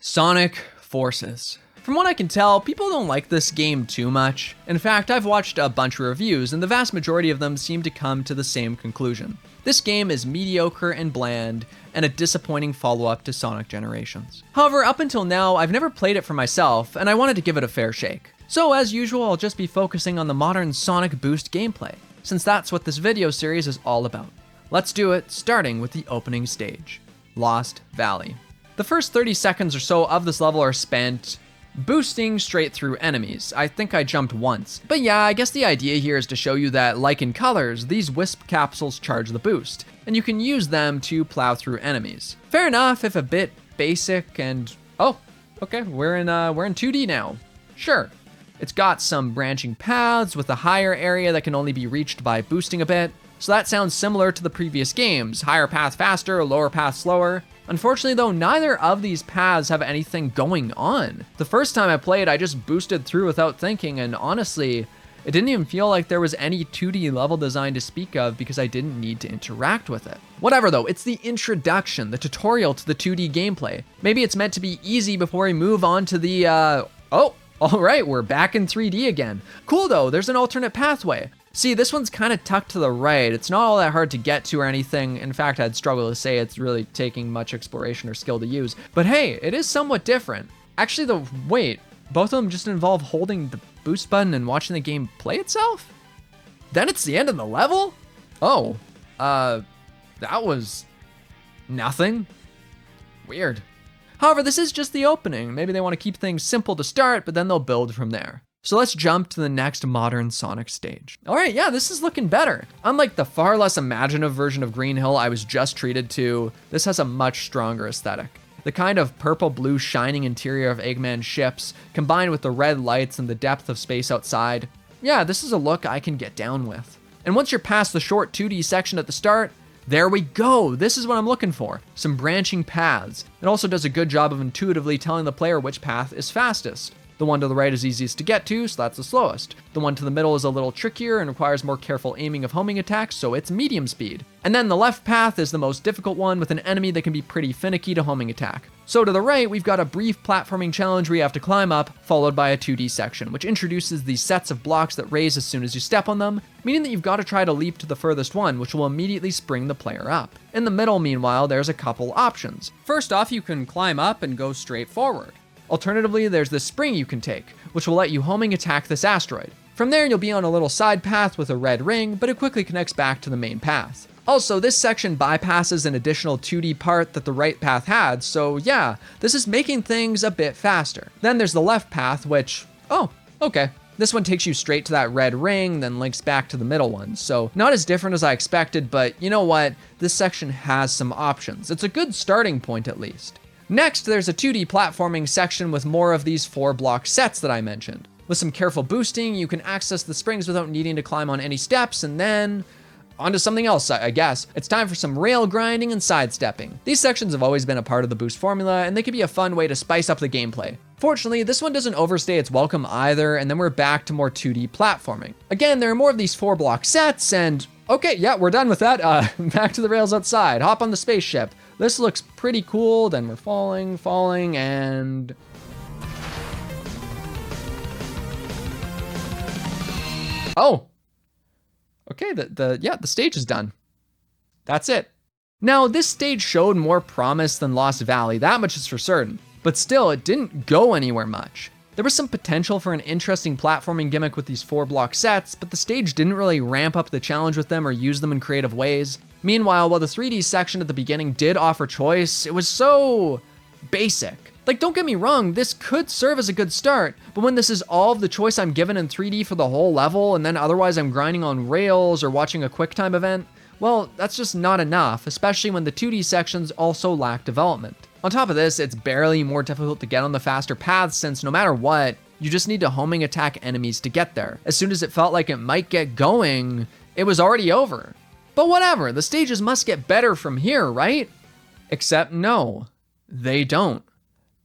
Sonic Forces. From what I can tell, people don't like this game too much. In fact, I've watched a bunch of reviews, and the vast majority of them seem to come to the same conclusion. This game is mediocre and bland, and a disappointing follow-up to Sonic Generations. However, up until now, I've never played it for myself, and I wanted to give it a fair shake. So as usual, I'll just be focusing on the modern Sonic Boost gameplay, since that's what this video series is all about. Let's do it, starting with the opening stage, Lost Valley. The first 30 seconds or so of this level are spent boosting straight through enemies. I think I jumped once. But yeah, I guess the idea here is to show you that, like in Colors, these Wisp capsules charge the boost, and you can use them to plow through enemies. Fair enough, if a bit basic and... oh, okay, we're in 2D now. Sure. It's got some branching paths with a higher area that can only be reached by boosting a bit. So that sounds similar to the previous games, higher path faster, lower path slower. Unfortunately though, neither of these paths have anything going on. The first time I played, I just boosted through without thinking, and honestly, it didn't even feel like there was any 2D level design to speak of because I didn't need to interact with it. Whatever though, it's the introduction, the tutorial to the 2D gameplay. Maybe it's meant to be easy before we move on to the, oh, all right, we're back in 3D again. Cool though, there's an alternate pathway. See, this one's kind of tucked to the right. It's not all that hard to get to or anything. In fact, I'd struggle to say it's really taking much exploration or skill to use. But hey, it is somewhat different. Actually, wait, both of them just involve holding the boost button and watching the game play itself? Then it's the end of the level? Oh, that was nothing. Weird. However, this is just the opening. Maybe they want to keep things simple to start, but then they'll build from there. So let's jump to the next modern Sonic stage. All right, yeah, this is looking better. Unlike the far less imaginative version of Green Hill I was just treated to, this has a much stronger aesthetic. The kind of purple-blue shining interior of Eggman's ships, combined with the red lights and the depth of space outside. Yeah, this is a look I can get down with. And once you're past the short 2D section at the start, there we go, this is what I'm looking for, some branching paths. It also does a good job of intuitively telling the player which path is fastest. The one to the right is easiest to get to, so that's the slowest. The one to the middle is a little trickier and requires more careful aiming of homing attacks, so it's medium speed. And then the left path is the most difficult one with an enemy that can be pretty finicky to homing attack. So to the right, we've got a brief platforming challenge where you have to climb up, followed by a 2D section, which introduces these sets of blocks that raise as soon as you step on them, meaning that you've got to try to leap to the furthest one, which will immediately spring the player up. In the middle, meanwhile, there's a couple options. First off, you can climb up and go straight forward. Alternatively, there's this spring you can take, which will let you homing attack this asteroid. From there, you'll be on a little side path with a red ring, but it quickly connects back to the main path. Also, this section bypasses an additional 2D part that the right path had, so yeah, this is making things a bit faster. Then there's the left path, which, oh, okay. This one takes you straight to that red ring, then links back to the middle one. So not as different as I expected, but you know what? This section has some options. It's a good starting point at least. Next, there's a 2D platforming section with more of these 4-block sets that I mentioned. With some careful boosting, you can access the springs without needing to climb on any steps, and then onto something else, I guess. It's time for some rail grinding and sidestepping. These sections have always been a part of the boost formula, and they can be a fun way to spice up the gameplay. Fortunately, this one doesn't overstay its welcome either, and then we're back to more 2D platforming. Again, there are more of these 4-block sets, and okay, yeah, we're done with that. Back to the rails outside. Hop on the spaceship. This looks pretty cool. Then we're falling, and... oh. Okay, the stage is done. That's it. Now, this stage showed more promise than Lost Valley, that much is for certain. But still, it didn't go anywhere much. There was some potential for an interesting platforming gimmick with these 4-block sets, but the stage didn't really ramp up the challenge with them or use them in creative ways. Meanwhile, while the 3D section at the beginning did offer choice, it was so basic. Like, don't get me wrong, this could serve as a good start, but when this is all of the choice I'm given in 3D for the whole level, and then otherwise I'm grinding on rails or watching a QuickTime event, well, that's just not enough, especially when the 2D sections also lack development. On top of this, it's barely more difficult to get on the faster paths since no matter what, you just need to homing attack enemies to get there. As soon as it felt like it might get going, it was already over. But whatever, the stages must get better from here, right? Except no, they don't.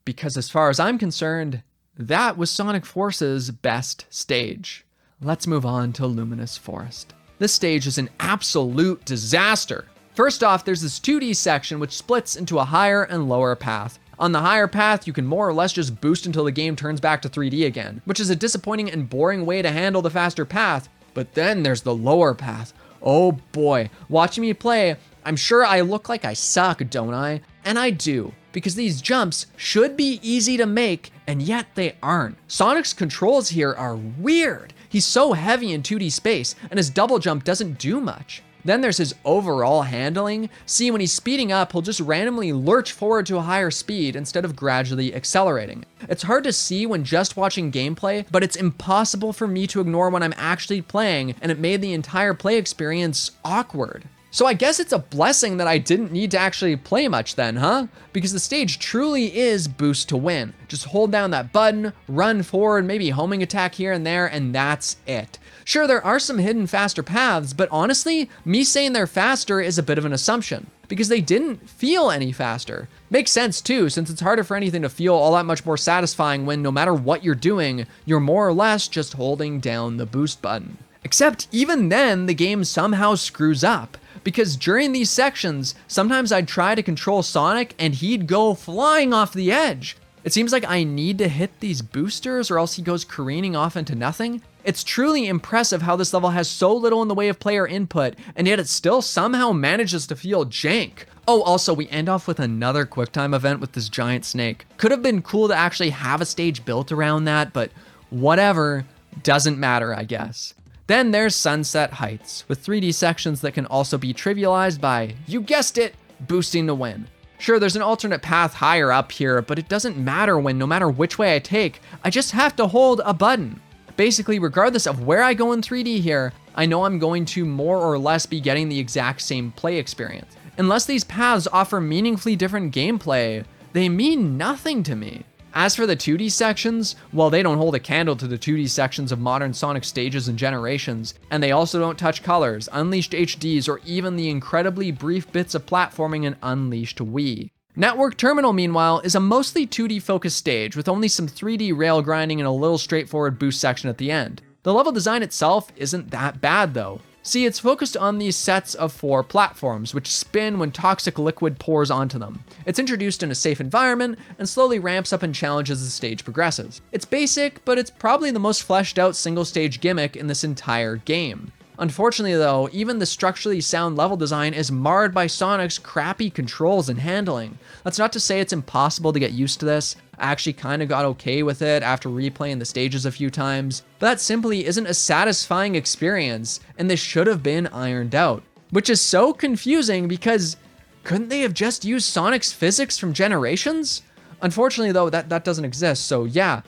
Because as far as I'm concerned, that was Sonic Forces' best stage. Let's move on to Luminous Forest. This stage is an absolute disaster. First off, there's this 2D section which splits into a higher and lower path. On the higher path, you can more or less just boost until the game turns back to 3D again, which is a disappointing and boring way to handle the faster path. But then there's the lower path. Oh boy, watching me play, I'm sure I look like I suck, don't I? And I do, because these jumps should be easy to make, and yet they aren't. Sonic's controls here are weird. He's so heavy in 2D space, and his double jump doesn't do much. Then there's his overall handling. See, when he's speeding up, he'll just randomly lurch forward to a higher speed instead of gradually accelerating. It's hard to see when just watching gameplay, but it's impossible for me to ignore when I'm actually playing, and it made the entire play experience awkward. So I guess it's a blessing that I didn't need to actually play much then, huh? Because the stage truly is boost to win. Just hold down that button, run forward, maybe homing attack here and there, and that's it. Sure, there are some hidden faster paths, but honestly, me saying they're faster is a bit of an assumption, because they didn't feel any faster. Makes sense too, since it's harder for anything to feel all that much more satisfying when no matter what you're doing, you're more or less just holding down the boost button. Except even then, the game somehow screws up. Because during these sections, sometimes I'd try to control Sonic and he'd go flying off the edge. It seems like I need to hit these boosters or else he goes careening off into nothing. It's truly impressive how this level has so little in the way of player input, and yet it still somehow manages to feel jank. Oh, also, we end off with another QuickTime event with this giant snake. Could have been cool to actually have a stage built around that, but whatever, doesn't matter, I guess. Then there's Sunset Heights, with 3D sections that can also be trivialized by, you guessed it, boosting to win. Sure, there's an alternate path higher up here, but it doesn't matter when no matter which way I take, I just have to hold a button. Basically, regardless of where I go in 3D here, I know I'm going to more or less be getting the exact same play experience. Unless these paths offer meaningfully different gameplay, they mean nothing to me. As for the 2D sections, well, they don't hold a candle to the 2D sections of modern Sonic stages and generations, and they also don't touch colors, Unleashed HDs, or even the incredibly brief bits of platforming in Unleashed Wii. Network Terminal, meanwhile, is a mostly 2D focused stage with only some 3D rail grinding and a little straightforward boost section at the end. The level design itself isn't that bad though. See, it's focused on these sets of 4 platforms, which spin when toxic liquid pours onto them. It's introduced in a safe environment, and slowly ramps up in challenges as the stage progresses. It's basic, but it's probably the most fleshed out single stage gimmick in this entire game. Unfortunately though, even the structurally sound level design is marred by Sonic's crappy controls and handling. That's not to say it's impossible to get used to this. I actually kinda got okay with it after replaying the stages a few times, but that simply isn't a satisfying experience, and this should have been ironed out. Which is so confusing because couldn't they have just used Sonic's physics from Generations? Unfortunately though, that doesn't exist, so yeah,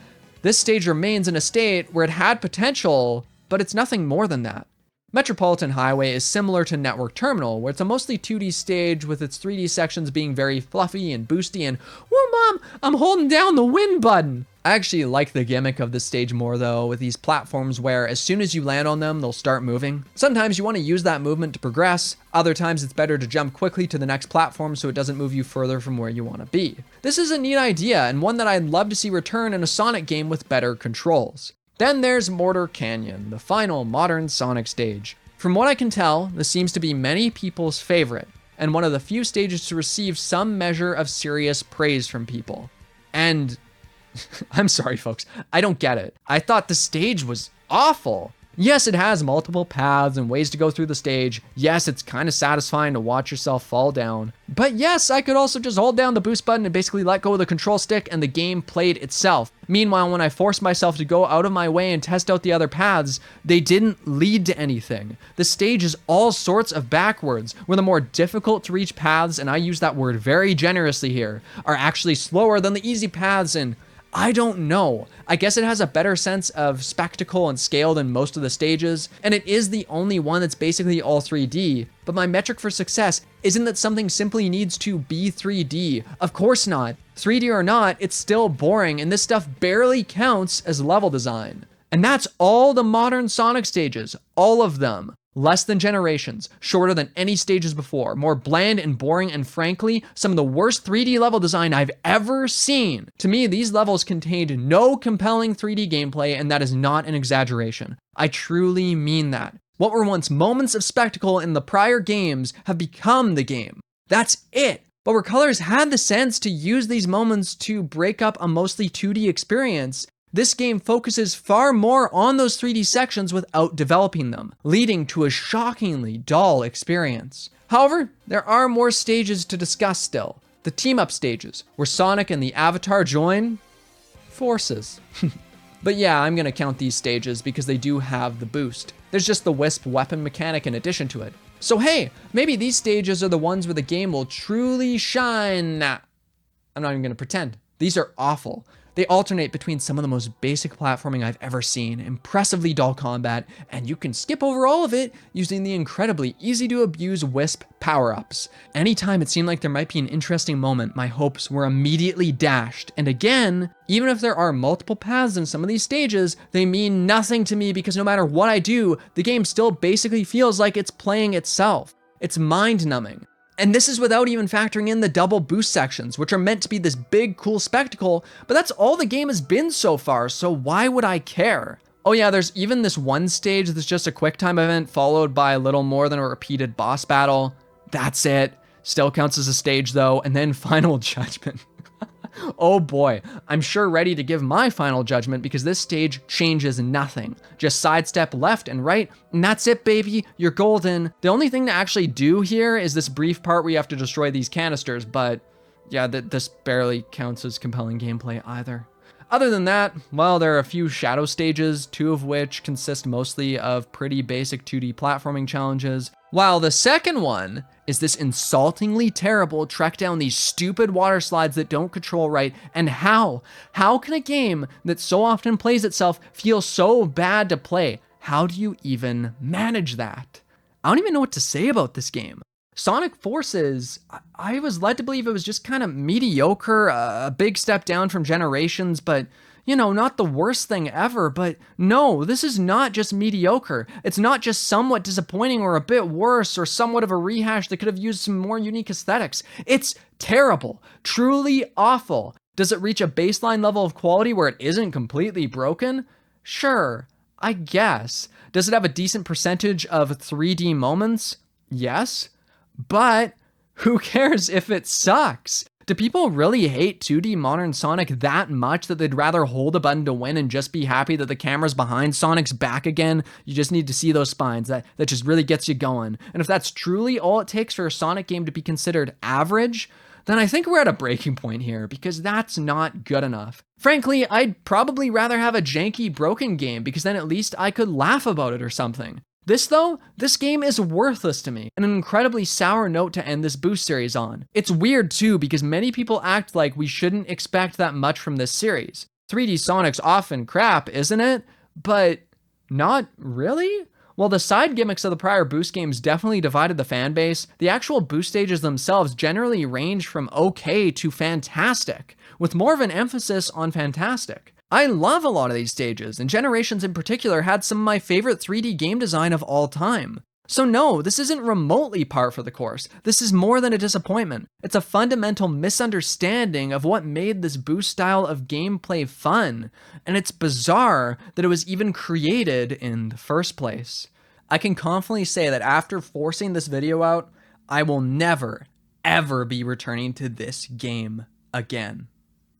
this stage remains in a state where it had potential, but it's nothing more than that. Metropolitan Highway is similar to Network Terminal, where it's a mostly 2D stage with its 3D sections being very fluffy and boosty and, whoa mom, I'm holding down the win button. I actually like the gimmick of this stage more though, with these platforms where as soon as you land on them, they'll start moving. Sometimes you want to use that movement to progress, other times it's better to jump quickly to the next platform so it doesn't move you further from where you want to be. This is a neat idea and one that I'd love to see return in a Sonic game with better controls. Then there's Mortar Canyon, the final modern Sonic stage. From what I can tell, this seems to be many people's favorite, and one of the few stages to receive some measure of serious praise from people. And I'm sorry folks, I don't get it. I thought the stage was awful. Yes, it has multiple paths and ways to go through the stage. Yes, it's kind of satisfying to watch yourself fall down. But yes, I could also just hold down the boost button and basically let go of the control stick and the game played itself. Meanwhile, when I forced myself to go out of my way and test out the other paths, they didn't lead to anything. The stage is all sorts of backwards, where the more difficult to reach paths, and I use that word very generously here, are actually slower than the easy paths, and I don't know. I guess it has a better sense of spectacle and scale than most of the stages, and it is the only one that's basically all 3D, but my metric for success isn't that something simply needs to be 3D. Of course not. 3D or not, it's still boring, and this stuff barely counts as level design. And that's all the modern Sonic stages, all of them. Less than Generations, shorter than any stages before, more bland and boring, and frankly, some of the worst 3D level design I've ever seen. To me, these levels contained no compelling 3D gameplay, and that is not an exaggeration. I truly mean that. What were once moments of spectacle in the prior games have become the game. That's it. But where Colors had the sense to use these moments to break up a mostly 2D experience, this game focuses far more on those 3D sections without developing them, leading to a shockingly dull experience. However, there are more stages to discuss still. The team-up stages, where Sonic and the Avatar join forces. But yeah, I'm gonna count these stages because they do have the boost. There's just the Wisp weapon mechanic in addition to it. So hey, maybe these stages are the ones where the game will truly shine. Nah, I'm not even gonna pretend. These are awful. They alternate between some of the most basic platforming I've ever seen, impressively dull combat, and you can skip over all of it using the incredibly easy to abuse Wisp power-ups. Anytime it seemed like there might be an interesting moment, my hopes were immediately dashed. And again, even if there are multiple paths in some of these stages, they mean nothing to me because no matter what I do, the game still basically feels like it's playing itself. It's mind-numbing. And this is without even factoring in the double boost sections, which are meant to be this big, cool spectacle, but that's all the game has been so far, so why would I care? Oh yeah, there's even this one stage that's just a quick time event followed by a little more than a repeated boss battle. That's it. Still counts as a stage though, and then Final Judgment. Oh boy, I'm sure ready to give my final judgment because this stage changes nothing. Just sidestep left and right, and that's it, baby, you're golden. The only thing to actually do here is this brief part where you have to destroy these canisters, but yeah, this barely counts as compelling gameplay either. Other than that, well, there are a few shadow stages, 2 of which consist mostly of pretty basic 2D platforming challenges, while the second one is this insultingly terrible trek down these stupid water slides that don't control right. And how can a game that so often plays itself feel so bad to play? How do you even manage that? I don't even know what to say about this game. Sonic Forces, I was led to believe it was just kind of mediocre, a big step down from Generations, but you know, not the worst thing ever. But no, this is not just mediocre. It's not just somewhat disappointing or a bit worse or somewhat of a rehash that could have used some more unique aesthetics. It's terrible, truly awful. Does it reach a baseline level of quality where it isn't completely broken? Sure, I guess. Does it have a decent percentage of 3D moments? Yes. But who cares if it sucks? Do people really hate 2D modern Sonic that much that they'd rather hold a button to win and just be happy that the camera's behind Sonic's back again? You just need to see those spines. That just really gets you going. And if that's truly all it takes for a Sonic game to be considered average, then I think we're at a breaking point here because that's not good enough. Frankly, I'd probably rather have a janky, broken game because then at least I could laugh about it or something. This though, this game is worthless to me, and an incredibly sour note to end this Boost series on. It's weird too because many people act like we shouldn't expect that much from this series. 3D Sonic's often crap, isn't it? But not really? While the side gimmicks of the prior Boost games definitely divided the fan base, the actual Boost stages themselves generally range from okay to fantastic, with more of an emphasis on fantastic. I love a lot of these stages, and Generations in particular had some of my favorite 3D game design of all time. So no, this isn't remotely par for the course. This is more than a disappointment. It's a fundamental misunderstanding of what made this Boost style of gameplay fun, and it's bizarre that it was even created in the first place. I can confidently say that after forcing this video out, I will never, ever be returning to this game again.